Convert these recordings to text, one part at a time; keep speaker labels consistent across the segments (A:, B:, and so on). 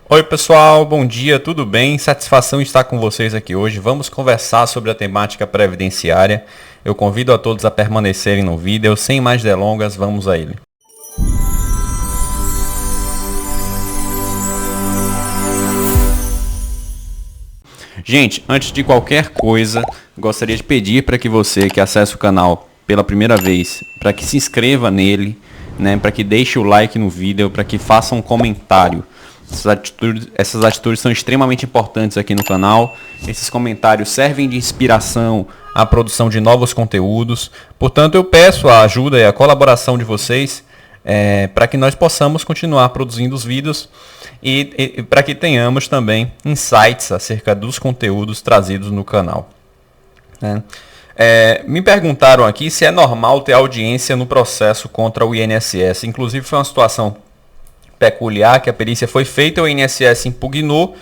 A: Oi pessoal, bom dia, tudo bem? Satisfação estar com vocês aqui hoje. Vamos conversar sobre a temática previdenciária. Eu convido a todos a permanecerem no vídeo. Sem mais delongas, vamos a ele. Gente, antes de qualquer coisa, gostaria de pedir para que você que acessa o canal pela primeira vez, para que se inscreva nele, né, para que deixe o like no vídeo, para que faça um comentário. Essas atitudes são extremamente importantes aqui no canal. Esses comentários servem de inspiração à produção de novos conteúdos. Portanto, eu peço a ajuda e a colaboração de vocês para que nós possamos continuar produzindo os vídeos e para que tenhamos também insights acerca dos conteúdos trazidos no canal. Me perguntaram aqui se é normal ter audiência no processo contra o INSS. Inclusive foi uma situação peculiar que a perícia foi feita, o INSS impugnou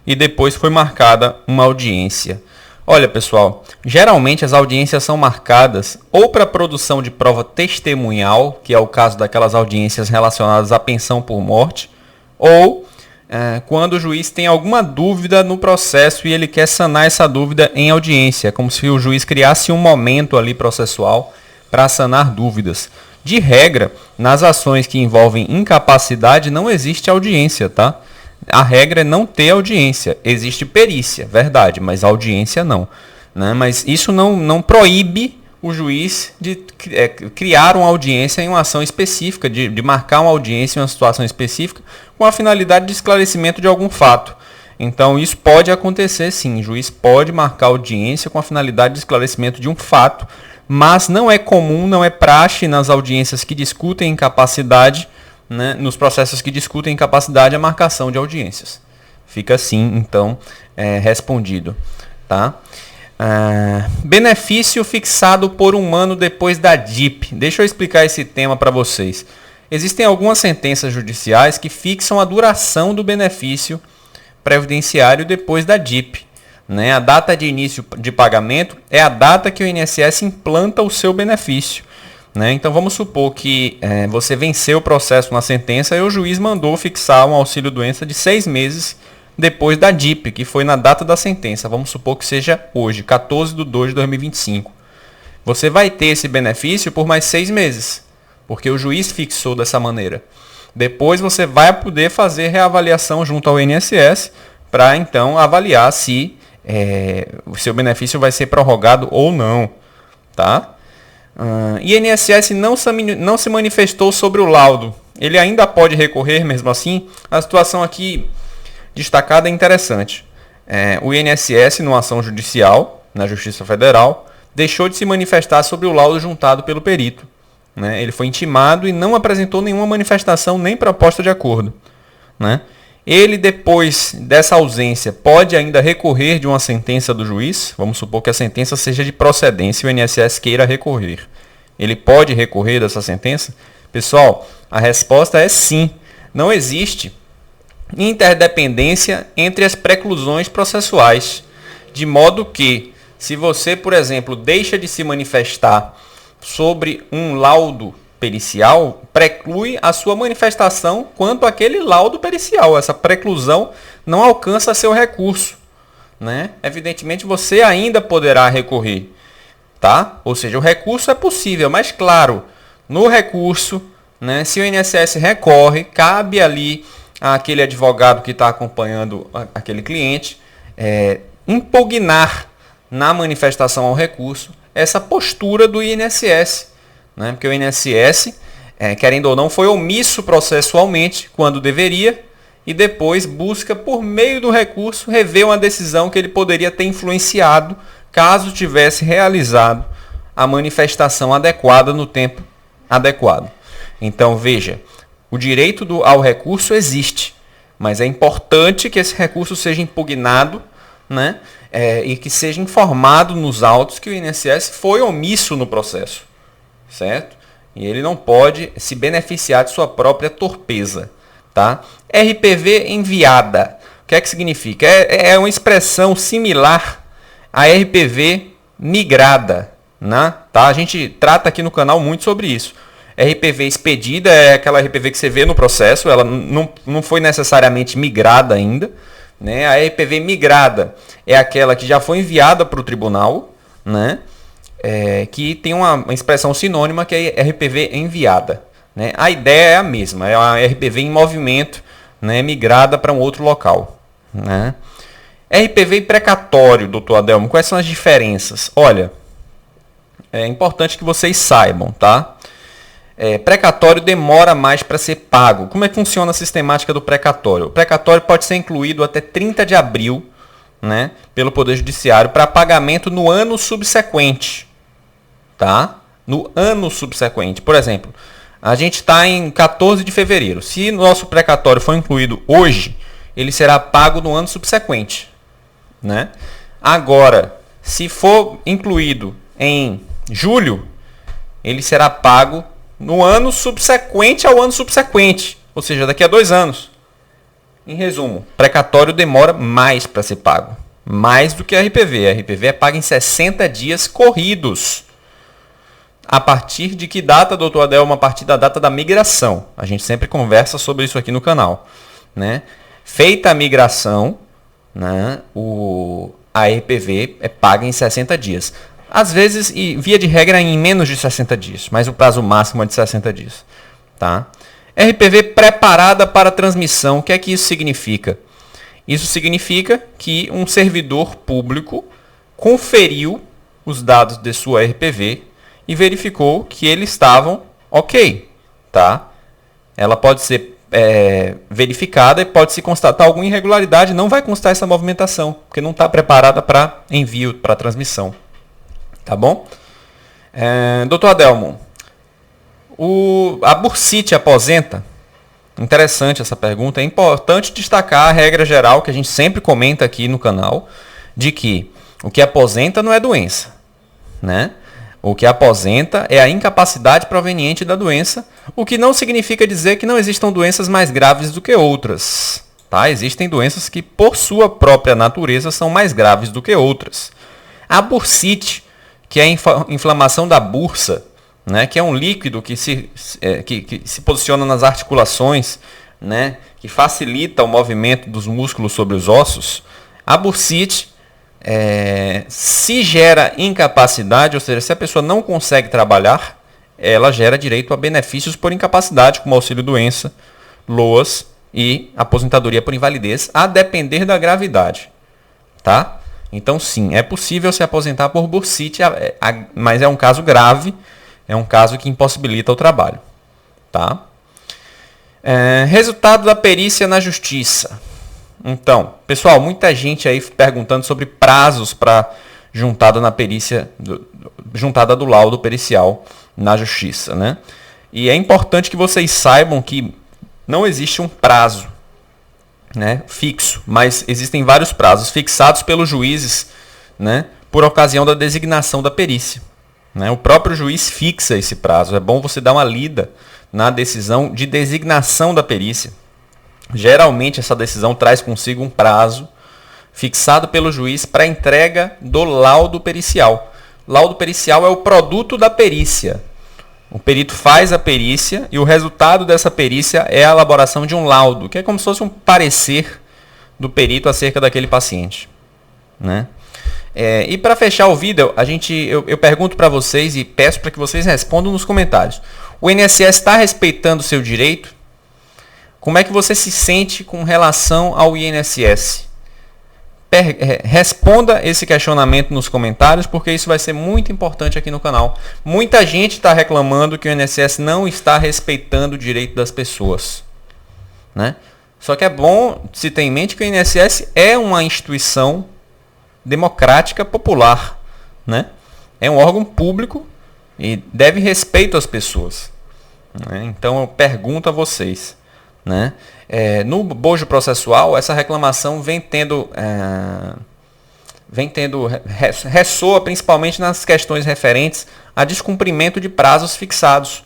A: e depois foi marcada uma audiência. Olha pessoal, geralmente as audiências são marcadas ou para produção de prova testemunhal, que é o caso daquelas audiências relacionadas à pensão por morte, ou quando o juiz tem alguma dúvida no processo e ele quer sanar essa dúvida em audiência, como se o juiz criasse um momento ali processual para sanar dúvidas. De regra, nas ações que envolvem incapacidade não existe audiência, tá? A regra é não ter audiência. Existe perícia, verdade, mas audiência não, né? Mas isso não proíbe o juiz de criar uma audiência em uma ação específica, de marcar uma audiência em uma situação específica com a finalidade de esclarecimento de algum fato. Então isso pode acontecer sim, o juiz pode marcar audiência com a finalidade de esclarecimento de um fato, mas não é comum, não é praxe nas audiências que discutem incapacidade, né, nos processos que discutem incapacidade, a marcação de audiências. Fica assim, então, respondido. Tá? Benefício fixado por um ano depois da DIP. Deixa eu explicar esse tema para vocês. Existem algumas sentenças judiciais que fixam a duração do benefício previdenciário depois da DIP. Né? A data de início de pagamento é a data que o INSS implanta o seu benefício. Né? Então vamos supor que você venceu o processo na sentença e o juiz mandou fixar um auxílio-doença de 6 meses depois da DIP, que foi na data da sentença. Vamos supor que seja hoje, 14/2/2025. Você vai ter esse benefício por mais 6 meses, porque o juiz fixou dessa maneira. Depois você vai poder fazer reavaliação junto ao INSS para então avaliar se o seu benefício vai ser prorrogado ou não. Tá? INSS não se manifestou sobre o laudo. Ele ainda pode recorrer mesmo assim? A situação aqui destacada é interessante. O INSS, numa ação judicial, na Justiça Federal, deixou de se manifestar sobre o laudo juntado pelo perito. Né? Ele foi intimado e não apresentou nenhuma manifestação nem proposta de acordo. Né? Ele, depois dessa ausência, pode ainda recorrer de uma sentença do juiz. Vamos supor que a sentença seja de procedência e o INSS queira recorrer. Ele pode recorrer dessa sentença? Pessoal, a resposta é sim. Não existe interdependência entre as preclusões processuais. De modo que, se você, por exemplo, deixa de se manifestar sobre um laudo pericial, preclui a sua manifestação quanto àquele laudo pericial. Essa preclusão não alcança seu recurso. Né? Evidentemente, você ainda poderá recorrer. Tá? Ou seja, o recurso é possível, mas claro, no recurso, né, se o INSS recorre, cabe ali àquele advogado que está acompanhando aquele cliente impugnar na manifestação ao recurso essa postura do INSS. Né? Porque o INSS, querendo ou não, foi omisso processualmente quando deveria e depois busca, por meio do recurso, rever uma decisão que ele poderia ter influenciado caso tivesse realizado a manifestação adequada no tempo adequado. Então, veja, o direito ao recurso existe, mas é importante que esse recurso seja impugnado, né? E que seja informado nos autos que o INSS foi omisso no processo. Certo? E ele não pode se beneficiar de sua própria torpeza. Tá? RPV enviada. O que é que significa? É uma expressão similar à RPV migrada. Né? Tá? A gente trata aqui no canal muito sobre isso. RPV expedida é aquela RPV que você vê no processo, ela não foi necessariamente migrada ainda. Né? A RPV migrada é aquela que já foi enviada para o tribunal, né? Que tem uma expressão sinônima que é RPV enviada. Né? A ideia é a mesma, é uma RPV em movimento, né? Migrada para um outro local. Né? RPV e precatório, doutor Adelmo, quais são as diferenças? Olha, é importante que vocês saibam, tá? Precatório demora mais para ser pago. Como é que funciona a sistemática do precatório? O precatório pode ser incluído até 30 de abril, né, pelo Poder Judiciário para pagamento no ano subsequente. Tá? No ano subsequente. Por exemplo, a gente está em 14 de fevereiro. Se nosso precatório for incluído hoje, ele será pago no ano subsequente. Né? Agora, se for incluído em julho, ele será pago no ano subsequente ao ano subsequente, ou seja, daqui a 2 anos. Em resumo, precatório demora mais para ser pago, mais do que a RPV. A RPV é paga em 60 dias corridos. A partir de que data, doutor Adelmo? A partir da data da migração. A gente sempre conversa sobre isso aqui no canal. Né? Feita a migração, né, a RPV é paga em 60 dias. Às vezes, e via de regra, em menos de 60 dias, mas o prazo máximo é de 60 dias. Tá? RPV preparada para transmissão, o que é que isso significa? Isso significa que um servidor público conferiu os dados de sua RPV e verificou que eles estavam ok. Tá? Ela pode ser verificada e pode-se constatar alguma irregularidade, não vai constar essa movimentação, porque não está preparada para envio, para transmissão. Tá bom? Doutor Adelmo, a Bursite aposenta? Interessante essa pergunta. É importante destacar a regra geral que a gente sempre comenta aqui no canal, de que o que aposenta não é doença. Né? O que aposenta é a incapacidade proveniente da doença, o que não significa dizer que não existam doenças mais graves do que outras. Tá? Existem doenças que, por sua própria natureza, são mais graves do que outras. A bursite, que é a inflamação da bursa, né, que é um líquido que se posiciona nas articulações, né, que facilita o movimento dos músculos sobre os ossos. A bursite, se gera incapacidade, ou seja, se a pessoa não consegue trabalhar, ela gera direito a benefícios por incapacidade, como auxílio-doença, LOAS e aposentadoria por invalidez, a depender da gravidade. Tá? Então, sim, é possível se aposentar por bursite, mas é um caso grave, é um caso que impossibilita o trabalho. Tá? Resultado da perícia na justiça. Então, pessoal, muita gente aí perguntando sobre prazos para juntada na perícia, juntada do laudo pericial na justiça. Né? E é importante que vocês saibam que não existe um prazo, né, fixo, mas existem vários prazos fixados pelos juízes, né, por ocasião da designação da perícia. Né? O próprio juiz fixa esse prazo. É bom você dar uma lida na decisão de designação da perícia. Geralmente essa decisão traz consigo um prazo fixado pelo juiz para entrega do laudo pericial. Laudo pericial é o produto da perícia. O perito faz a perícia e o resultado dessa perícia é a elaboração de um laudo, que é como se fosse um parecer do perito acerca daquele paciente. Né? E para fechar o vídeo, eu pergunto para vocês e peço para que vocês respondam nos comentários. O INSS está respeitando o seu direito? Como é que você se sente com relação ao INSS? Responda esse questionamento nos comentários, porque isso vai ser muito importante aqui no canal. Muita gente está reclamando que o INSS não está respeitando o direito das pessoas. Né? Só que é bom se ter em mente que o INSS é uma instituição democrática popular. Né? É um órgão público e deve respeito às pessoas. Né? Então eu pergunto a vocês. Né? No bojo processual, essa reclamação ressoa principalmente nas questões referentes a descumprimento de prazos fixados.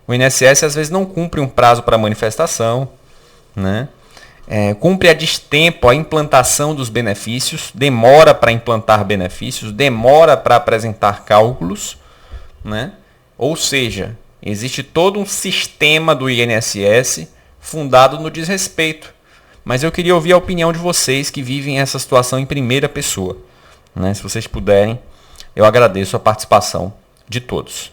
A: O INSS às vezes não cumpre um prazo para manifestação, né? Cumpre a destempo a implantação dos benefícios, demora para implantar benefícios, demora para apresentar cálculos, né? Ou seja, Existe todo um sistema do INSS fundado no desrespeito. Mas eu queria ouvir a opinião de vocês que vivem essa situação em primeira pessoa, né? Se vocês puderem, eu agradeço a participação de todos.